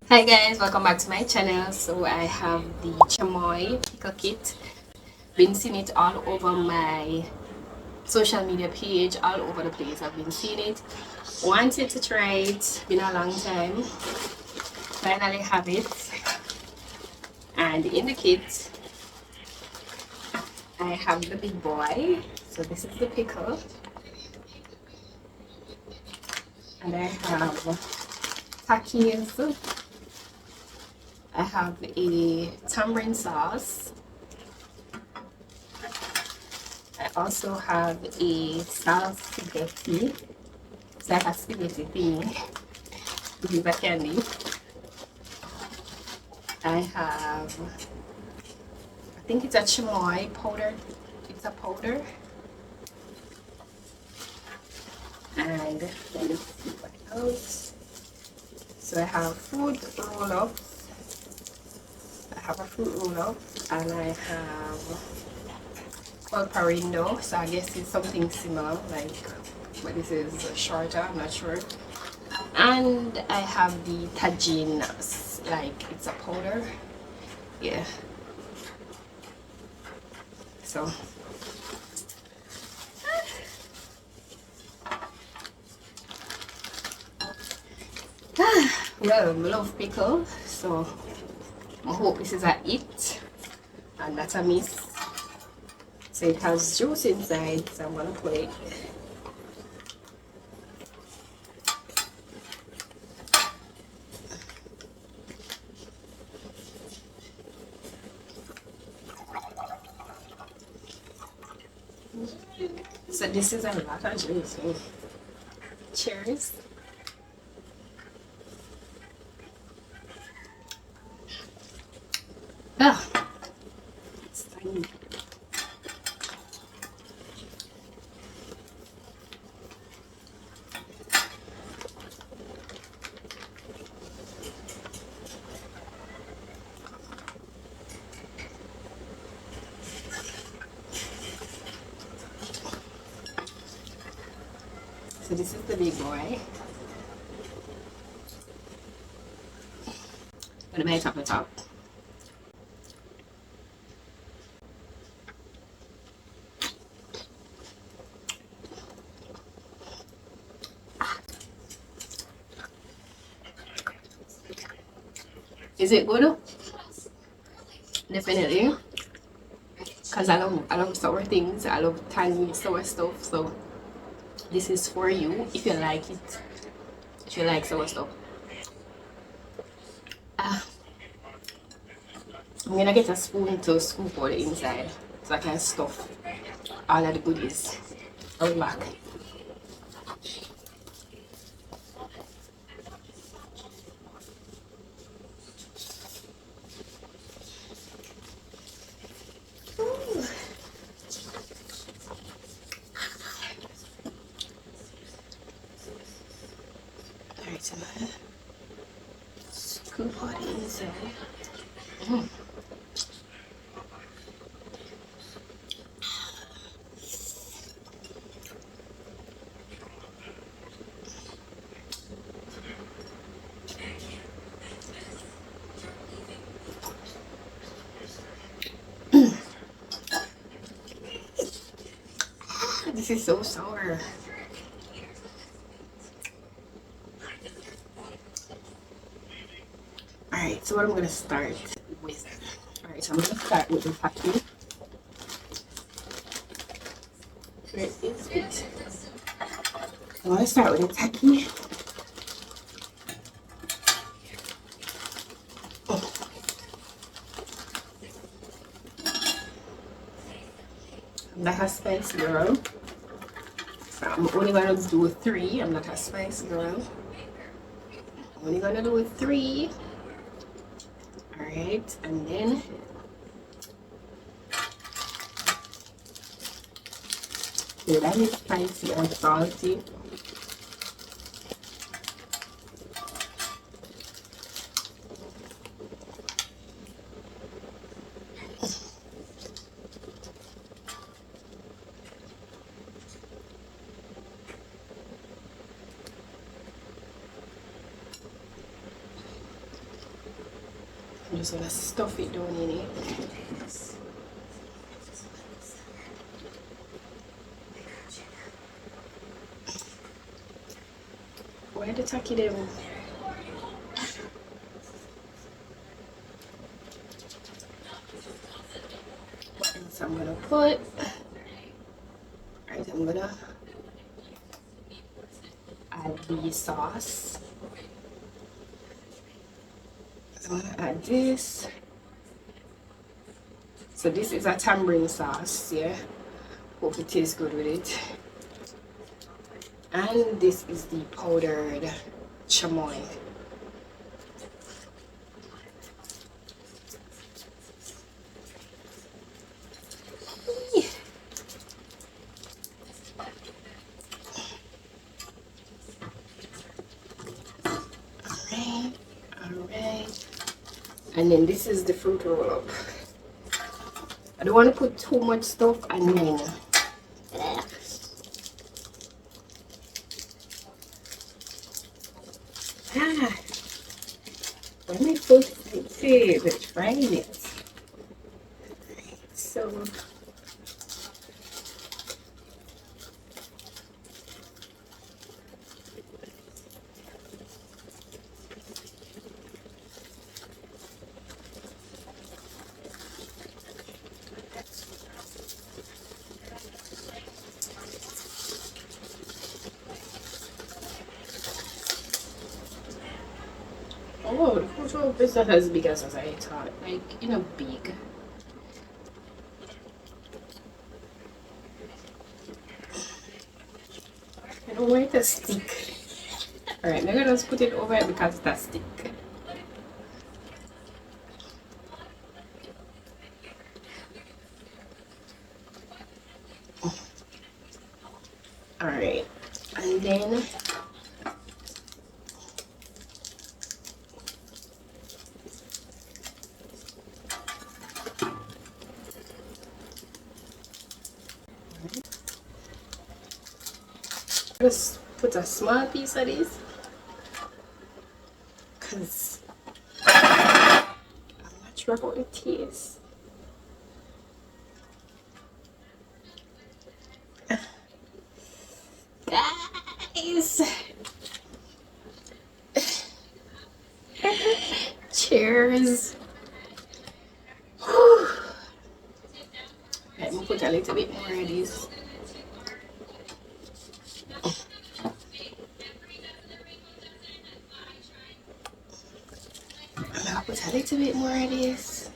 Hi guys, welcome back to my channel. So I have the chamoy pickle kit. Been seeing it all over my social media page, all over the place. I've been seeing it. Wanted to try it. Been a long time. Finally have it. And in the kit, I have the big boy. So this is the pickle, and I have takis. I have a tamarind sauce. I also have a salsa spaghetti. It's like a spaghetti thing. This is a candy. I think it's a chamoy powder. It's a powder. And let me see what else. So I have fruit roll up. I have a fruit roll up, and I have pulparindo. So I guess it's something similar, like, but this is shorter. I'm not sure. And I have the tajin, like it's a powder. Yeah. So well, I love pickle, so I hope this is a hit and not a miss. So it has juice inside, so I'm gonna put it. So this is a lot of juice. So cheers. Ah, it's tiny. So this is the big boy. Gonna make up the top. Is it good? Definitely. Cause I love sour things. I love tangy sour stuff. So this is for you if you like it. If you like sour stuff. Ah, I'm gonna get a spoon to scoop out the inside so I can stuff all of the goodies. I'll be back. Alright, so I'm gonna scoop out the inside. Mm. This is so sour. Alright, so what I'm gonna start with. Alright, so I'm gonna start with the paki. Where is it? I want to start with the taki. Oh, I'm not a spicy girl. So I'm only gonna do three. I'm not a spicy girl. I'm only gonna do three. Alright, and then yeah, that is spicy and salty. I'm just gonna stuff it down in it. Why the tacky them? What else I'm gonna put? Alright, I'm gonna add the sauce. I'm gonna add this. So this is a tamarind sauce, yeah. Hope it tastes good with it. And this is the powdered chamoy. Alright. And then this is the fruit roll up. I don't want to put too much stuff and then let me put it with frying it. So oh, the fruit roll is not as big as I thought. Like, you know, big. I don't want it to stick. Alright, I'm gonna just put it over it because it's a stick. Alright, and then just put a small piece of this because I'm not sure about the taste. Guys, cheers. Let me put a little bit more of this. I'll put a little bit more of this.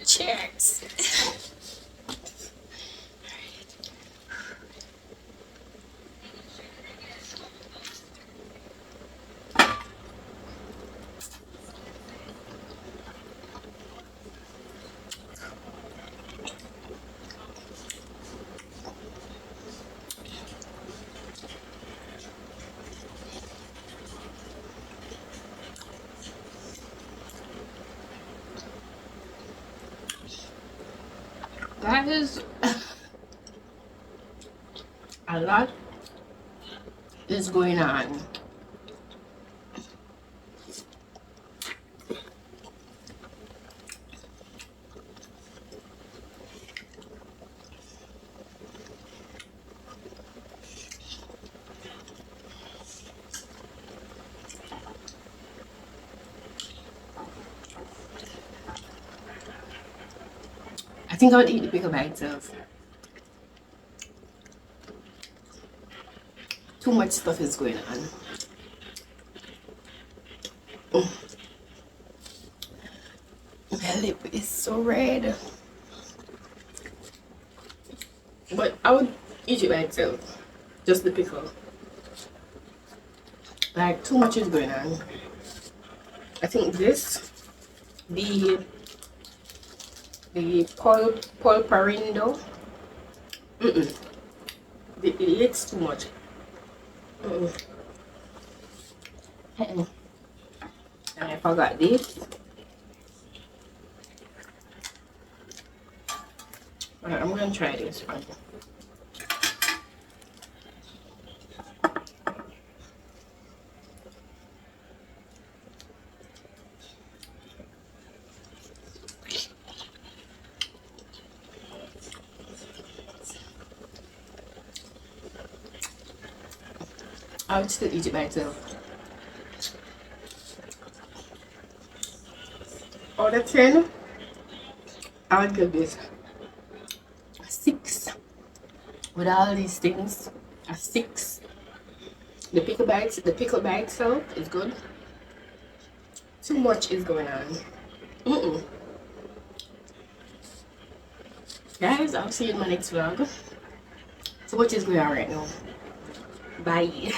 Cheers. That is a lot is going on. I think I would eat the pickle by itself. Too much stuff is going on. My lip is so red. But I would eat it by itself. Just the pickle. Like, too much is going on. I think this, the pulparindo, it's too much. And I forgot this. Alright, I'm gonna try this one. I would still eat it by itself. Out of 10, I would give this a 6. With all these things, a 6. The pickle by itself is good. Too much is going on. Mm-mm. Guys, I'll see you in my next vlog. So much is going on right now. Bye.